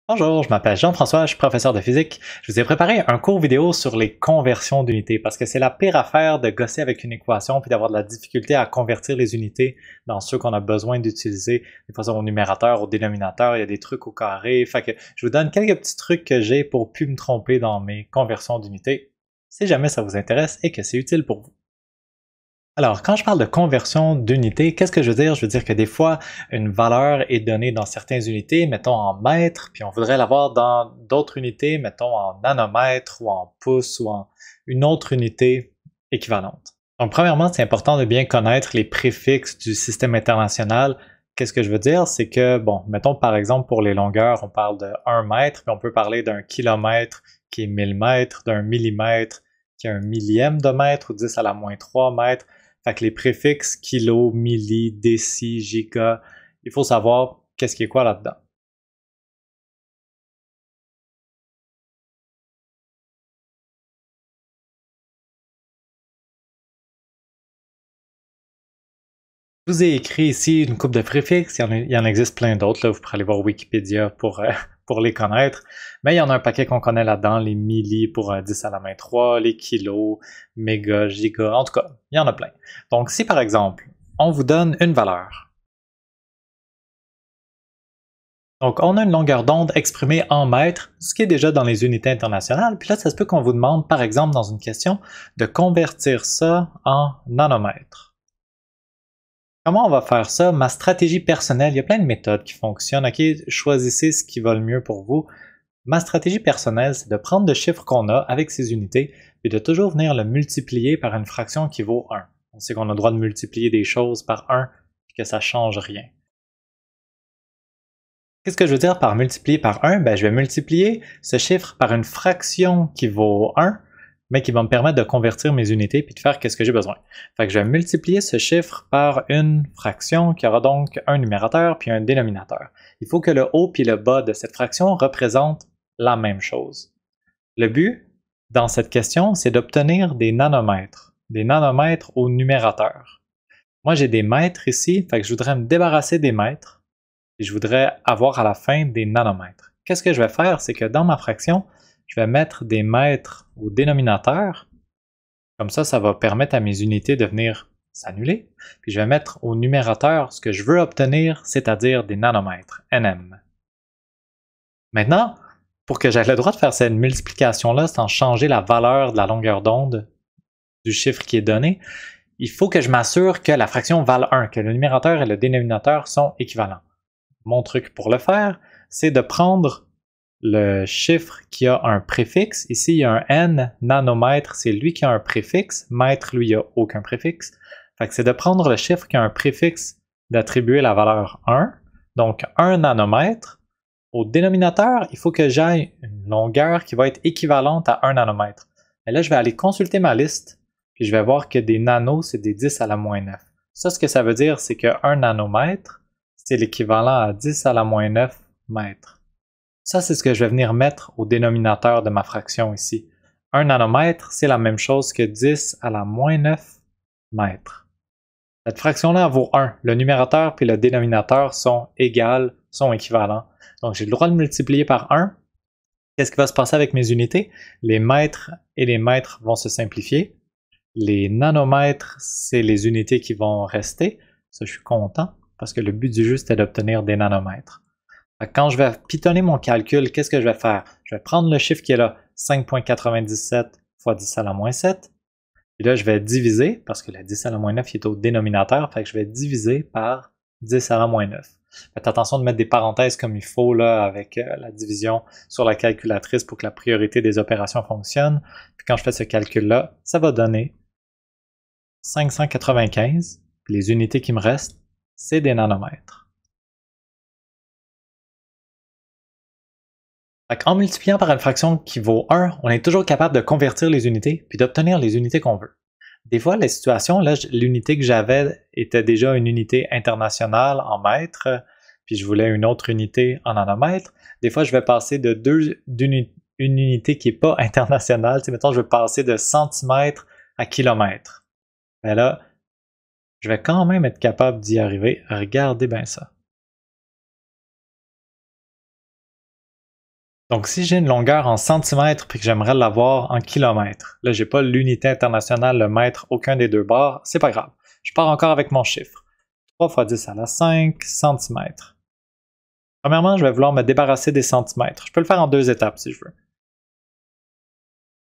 Bonjour, je m'appelle Jean-François, je suis professeur de physique. Je vous ai préparé un cours vidéo sur les conversions d'unités parce que c'est la pire affaire de gosser avec une équation puis d'avoir de la difficulté à convertir les unités dans ceux qu'on a besoin d'utiliser. Des fois, c'est au numérateur, au dénominateur, il y a des trucs au carré. Fait que je vous donne quelques petits trucs que j'ai pour plus me tromper dans mes conversions d'unités, si jamais ça vous intéresse et que c'est utile pour vous. Alors, quand je parle de conversion d'unités, qu'est-ce que je veux dire? Je veux dire que des fois, une valeur est donnée dans certaines unités, mettons en mètres, puis on voudrait l'avoir dans d'autres unités, mettons en nanomètres ou en pouces ou en une autre unité équivalente. Donc, premièrement, c'est important de bien connaître les préfixes du système international. Qu'est-ce que je veux dire? C'est que, bon, mettons par exemple pour les longueurs, on parle de 1 mètre, puis on peut parler d'un kilomètre qui est 1000 mètres, d'un millimètre qui est un millième de mètre ou 10 à la moins 3 mètres. Fait que les préfixes kilo, milli, déci, giga, il faut savoir qu'est-ce qui est quoi là-dedans. Je vous ai écrit ici une coupe de préfixes, il en existe plein d'autres, là, vous pourrez aller voir Wikipédia pour les connaître, mais il y en a un paquet qu'on connaît là-dedans, les milli pour 10 à la main 3, les kilos, méga, giga, en tout cas, il y en a plein. Donc si par exemple, on vous donne une valeur, donc, on a une longueur d'onde exprimée en mètres, ce qui est déjà dans les unités internationales. Puis là, ça se peut qu'on vous demande, par exemple, dans une question, de convertir ça en nanomètres. Comment on va faire ça? Ma stratégie personnelle, il y a plein de méthodes qui fonctionnent. OK, choisissez ce qui va le mieux pour vous. Ma stratégie personnelle, c'est de prendre le chiffre qu'on a avec ces unités, et de toujours venir le multiplier par une fraction qui vaut 1. On sait qu'on a le droit de multiplier des choses par 1 et que ça ne change rien. Qu'est-ce que je veux dire par multiplier par 1? Ben, je vais multiplier ce chiffre par une fraction qui vaut 1, mais qui va me permettre de convertir mes unités puis de faire ce que j'ai besoin. Fait que je vais multiplier ce chiffre par une fraction qui aura donc un numérateur puis un dénominateur. Il faut que le haut puis le bas de cette fraction représentent la même chose. Le but, dans cette question, c'est d'obtenir des nanomètres au numérateur. Moi, j'ai des mètres ici, fait que je voudrais me débarrasser des mètres et je voudrais avoir à la fin des nanomètres. Qu'est-ce que je vais faire? C'est que dans ma fraction, je vais mettre des mètres au dénominateur. Comme ça va permettre à mes unités de venir s'annuler. Puis je vais mettre au numérateur ce que je veux obtenir, c'est-à-dire des nanomètres, nm. Maintenant, pour que j'aie le droit de faire cette multiplication-là sans changer la valeur de la longueur d'onde du chiffre qui est donné, il faut que je m'assure que la fraction vale 1, que le numérateur et le dénominateur sont équivalents. Mon truc pour le faire, c'est de prendre le chiffre qui a un préfixe. Ici, il y a un n nanomètre, c'est lui qui a un préfixe. Mètre, lui, il n'y a aucun préfixe. Fait que c'est de prendre le chiffre qui a un préfixe, d'attribuer la valeur 1, donc 1 nanomètre. Au dénominateur, il faut que j'aille une longueur qui va être équivalente à 1 nanomètre. Et là, je vais aller consulter ma liste, puis je vais voir que des nanos, c'est des 10 à la moins 9. Ça, ce que ça veut dire, c'est que 1 nanomètre, c'est l'équivalent à 10 à la moins 9 mètres. Ça, c'est ce que je vais venir mettre au dénominateur de ma fraction ici. 1 nanomètre, c'est la même chose que 10 à la moins 9 mètres. Cette fraction-là vaut 1. Le numérateur puis le dénominateur sont égales, sont équivalents. Donc, j'ai le droit de multiplier par 1. Qu'est-ce qui va se passer avec mes unités? Les mètres et les mètres vont se simplifier. Les nanomètres, c'est les unités qui vont rester. Ça, je suis content parce que le but du jeu, c'était d'obtenir des nanomètres. Quand je vais pitonner mon calcul, qu'est-ce que je vais faire? Je vais prendre le chiffre qui est là, 5,97 fois 10 à la moins 7. Et là, je vais diviser, parce que la 10 à la moins 9 est au dénominateur, fait que je vais diviser par 10 à la moins 9. Faites attention de mettre des parenthèses comme il faut là, avec la division sur la calculatrice pour que la priorité des opérations fonctionne. Puis quand je fais ce calcul-là, ça va donner 595. Puis les unités qui me restent, c'est des nanomètres. En multipliant par une fraction qui vaut 1, on est toujours capable de convertir les unités puis d'obtenir les unités qu'on veut. Des fois, les situations, là, l'unité que j'avais était déjà une unité internationale en mètres, puis je voulais une autre unité en nanomètres. Des fois, je vais passer d'une unité qui n'est pas internationale. Mettons, je vais passer de centimètres à kilomètres. Mais là, je vais quand même être capable d'y arriver. Regardez bien ça. Donc, si j'ai une longueur en centimètres puis que j'aimerais l'avoir en kilomètres, là, j'ai pas l'unité internationale, le mètre, aucun des deux bords, c'est pas grave. Je pars encore avec mon chiffre. 3 fois 10 à la 5 centimètres. Premièrement, je vais vouloir me débarrasser des centimètres. Je peux le faire en 2 étapes si je veux.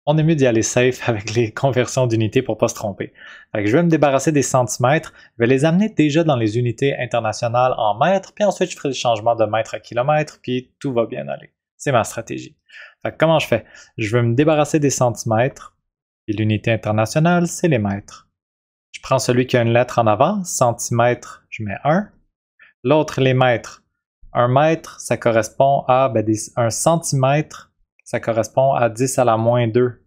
On est mieux d'y aller safe avec les conversions d'unités pour pas se tromper. Fait que je vais me débarrasser des centimètres, je vais les amener déjà dans les unités internationales en mètres, puis ensuite je ferai le changement de mètre à kilomètre, puis tout va bien aller. C'est ma stratégie. Fait que comment je fais? Je veux me débarrasser des centimètres, et l'unité internationale, c'est les mètres. Je prends celui qui a une lettre en avant, centimètre, je mets 1. L'autre, les mètres. 1 mètre, ça correspond à 1 centimètre, ça correspond à 10 à la moins 2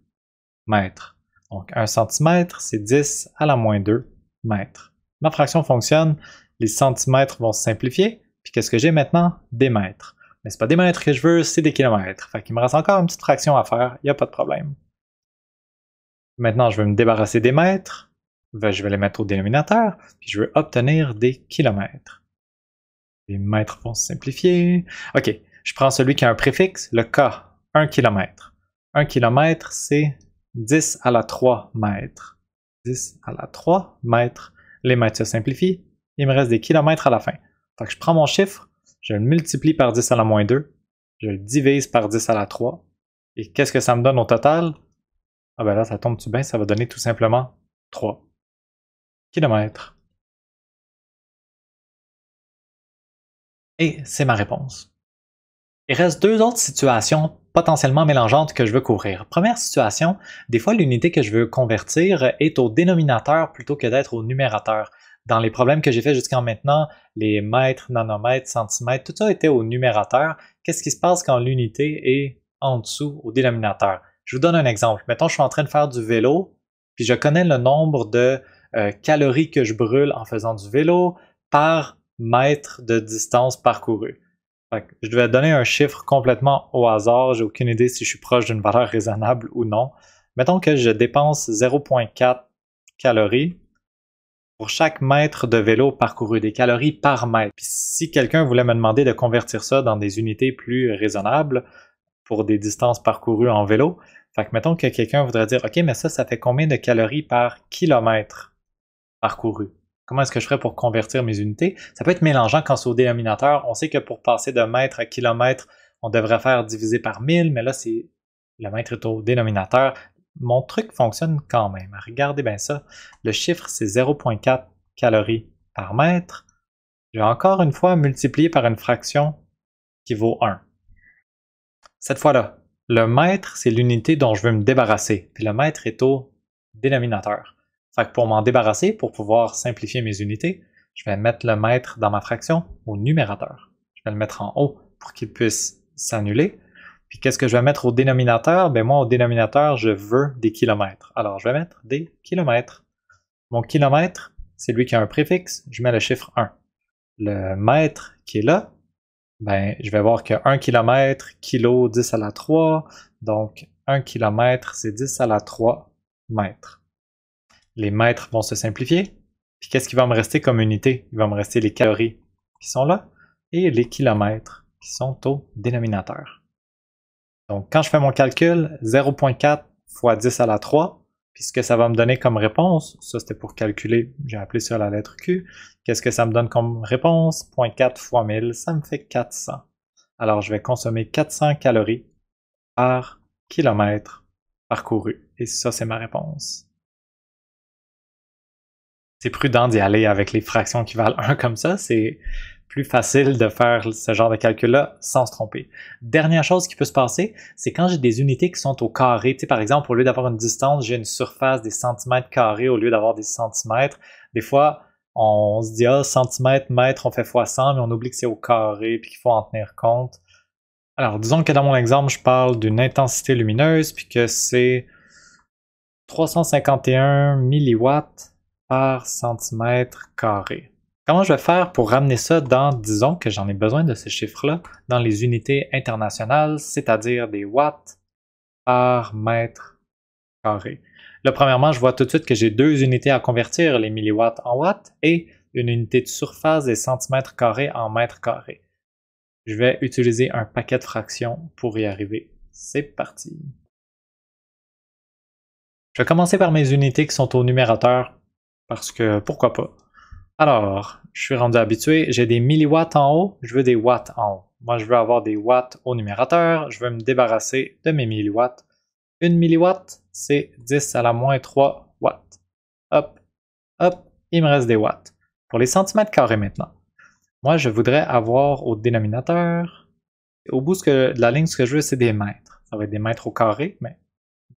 mètres. Donc 1 centimètre, c'est 10 à la moins 2 mètres. Ma fraction fonctionne, les centimètres vont se simplifier, puis qu'est-ce que j'ai maintenant? Des mètres. Mais c'est pas des mètres que je veux, c'est des kilomètres. Fait qu'il me reste encore une petite fraction à faire, il n'y a pas de problème. Maintenant, je vais me débarrasser des mètres, je vais les mettre au dénominateur, puis je veux obtenir des kilomètres. Les mètres vont se simplifier. OK, je prends celui qui a un préfixe, le K, 1 km. 1 km, c'est 10 à la 3 mètres. 10 à la 3 mètres. Les mètres se simplifient. Il me reste des kilomètres à la fin. Fait que je prends mon chiffre, je le multiplie par 10 à la moins 2, je le divise par 10 à la 3. Et qu'est-ce que ça me donne au total? Ah ben là, ça tombe-tu bien, ça va donner tout simplement 3 kilomètres. Et c'est ma réponse. Il reste 2 autres situations potentiellement mélangeantes que je veux couvrir. Première situation, des fois l'unité que je veux convertir est au dénominateur plutôt que d'être au numérateur. Dans les problèmes que j'ai fait jusqu'à maintenant, les mètres, nanomètres, centimètres, tout ça était au numérateur. Qu'est-ce qui se passe quand l'unité est en dessous au dénominateur? Je vous donne un exemple. Mettons, je suis en train de faire du vélo, puis je connais le nombre de calories que je brûle en faisant du vélo par mètre de distance parcourue. Je devais donner un chiffre complètement au hasard, j'ai aucune idée si je suis proche d'une valeur raisonnable ou non. Mettons que je dépense 0,4 calories pour chaque mètre de vélo parcouru, des calories par mètre. Puis si quelqu'un voulait me demander de convertir ça dans des unités plus raisonnables pour des distances parcourues en vélo, mettons que quelqu'un voudrait dire « Ok, mais ça fait combien de calories par kilomètre parcouru? » Comment est-ce que je ferais pour convertir mes unités? Ça peut être mélangeant quand c'est au dénominateur. On sait que pour passer de mètre à kilomètre, on devrait faire diviser par 1000, mais là, le mètre est au dénominateur. Mon truc fonctionne quand même. Regardez bien ça. Le chiffre, c'est 0,4 calories par mètre. Je vais encore une fois multiplier par une fraction qui vaut 1. Cette fois-là, le mètre, c'est l'unité dont je veux me débarrasser. Puis le mètre est au dénominateur. Fait que pour m'en débarrasser, pour pouvoir simplifier mes unités, je vais mettre le mètre dans ma fraction au numérateur. Je vais le mettre en haut pour qu'il puisse s'annuler. Puis qu'est-ce que je vais mettre au dénominateur? Ben moi, au dénominateur, je veux des kilomètres. Alors, je vais mettre des kilomètres. Mon kilomètre, c'est lui qui a un préfixe, je mets le chiffre 1. Le mètre qui est là, ben, je vais voir que 1 km, kilo, 10 à la 3. Donc, 1 km, c'est 10 à la 3 mètres. Les mètres vont se simplifier. Puis qu'est-ce qui va me rester comme unité? Il va me rester les calories qui sont là et les kilomètres qui sont au dénominateur. Donc quand je fais mon calcul, 0,4 fois 10 à la 3, puis ce que ça va me donner comme réponse, ça c'était pour calculer, j'ai appelé ça la lettre Q. Qu'est-ce que ça me donne comme réponse? 0,4 fois 1000, ça me fait 400. Alors je vais consommer 400 calories par kilomètre parcouru. Et ça, c'est ma réponse. C'est prudent d'y aller avec les fractions qui valent 1 comme ça. C'est plus facile de faire ce genre de calcul-là sans se tromper. Dernière chose qui peut se passer, c'est quand j'ai des unités qui sont au carré. Tu sais, par exemple, au lieu d'avoir une distance, j'ai une surface des centimètres carrés au lieu d'avoir des centimètres. Des fois, on se dit, ah, centimètres, mètres, on fait fois 100, mais on oublie que c'est au carré puis qu'il faut en tenir compte. Alors, disons que dans mon exemple, je parle d'une intensité lumineuse puis que c'est 351 milliwatts par centimètre carré. Comment je vais faire pour ramener ça dans, disons que j'en ai besoin de ces chiffres-là, dans les unités internationales, c'est-à-dire des watts par mètre carré. Là, premièrement, je vois tout de suite que j'ai 2 unités à convertir, les milliwatts en watts, et une unité de surface des centimètres carrés en mètres carrés. Je vais utiliser un paquet de fractions pour y arriver. C'est parti. Je vais commencer par mes unités qui sont au numérateur, parce que pourquoi pas. Alors, je suis rendu habitué, j'ai des milliwatts en haut, je veux des watts en haut. Moi, je veux avoir des watts au numérateur, je veux me débarrasser de mes milliwatts. Une milliwatt, c'est 10 à la moins 3 watts. Hop, hop, il me reste des watts. Pour les centimètres carrés maintenant, moi, je voudrais avoir au dénominateur, au bout de la ligne, ce que je veux, c'est des mètres. Ça va être des mètres au carré, mais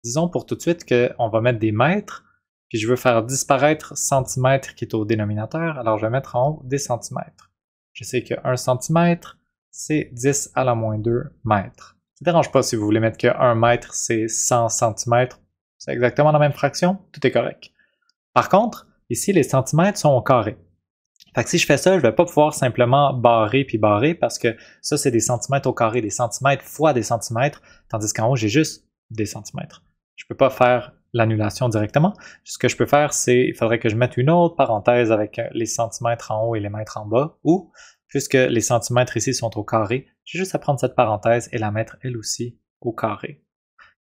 disons pour tout de suite qu'on va mettre des mètres, puis je veux faire disparaître centimètre qui est au dénominateur, alors je vais mettre en haut des centimètres. Je sais que 1 centimètre, c'est 10 à la moins 2 mètres. Ça ne dérange pas si vous voulez mettre que 1 mètre, c'est 100 centimètres. C'est exactement la même fraction, tout est correct. Par contre, ici, les centimètres sont au carré. Fait que si je fais ça, je ne vais pas pouvoir simplement barrer puis barrer parce que ça, c'est des centimètres au carré, des centimètres fois des centimètres, tandis qu'en haut, j'ai juste des centimètres. Je ne peux pas faire l'annulation directement. Ce que je peux faire, c'est il faudrait que je mette une autre parenthèse avec les centimètres en haut et les mètres en bas, ou, puisque les centimètres ici sont au carré, j'ai juste à prendre cette parenthèse et la mettre elle aussi au carré.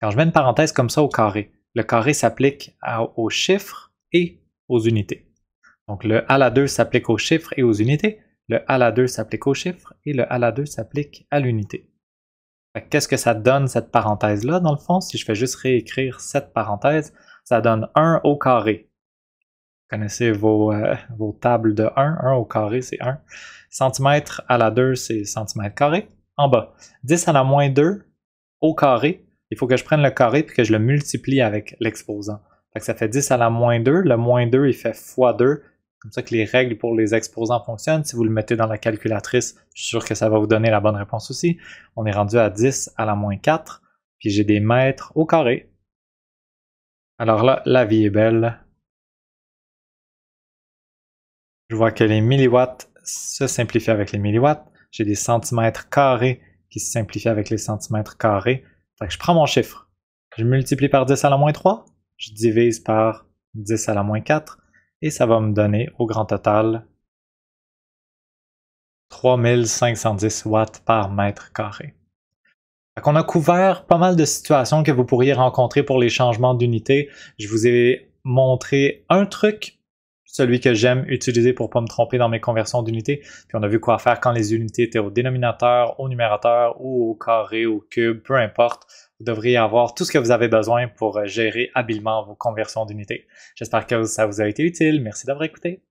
Quand je mets une parenthèse comme ça au carré, le carré s'applique aux chiffres et aux unités. Donc le à la 2 s'applique aux chiffres et aux unités, le à la 2 s'applique aux chiffres et le à la 2 s'applique à l'unité. Qu'est-ce que ça donne cette parenthèse-là dans le fond? Si je fais juste réécrire cette parenthèse, ça donne 1 au carré. Vous connaissez vos tables de 1, 1 au carré c'est 1. Centimètre à la 2 c'est centimètre carré. En bas, 10 à la moins 2 au carré, il faut que je prenne le carré puis que je le multiplie avec l'exposant. Ça fait 10 à la moins 2, le moins 2 il fait fois 2, comme ça que les règles pour les exposants fonctionnent. Si vous le mettez dans la calculatrice, je suis sûr que ça va vous donner la bonne réponse aussi. On est rendu à 10 à la moins 4, puis j'ai des mètres au carré. Alors là, la vie est belle. Je vois que les milliwatts se simplifient avec les milliwatts. J'ai des centimètres carrés qui se simplifient avec les centimètres carrés. Fait que je prends mon chiffre. Je multiplie par 10 à la moins 3. Je divise par 10 à la moins 4. Et ça va me donner au grand total 3510 watts par mètre carré. On a couvert pas mal de situations que vous pourriez rencontrer pour les changements d'unité. Je vous ai montré un truc, celui que j'aime utiliser pour ne pas me tromper dans mes conversions d'unités. Puis on a vu quoi faire quand les unités étaient au dénominateur, au numérateur ou au carré, au cube, peu importe. Vous devriez avoir tout ce que vous avez besoin pour gérer habilement vos conversions d'unités. J'espère que ça vous a été utile. Merci d'avoir écouté.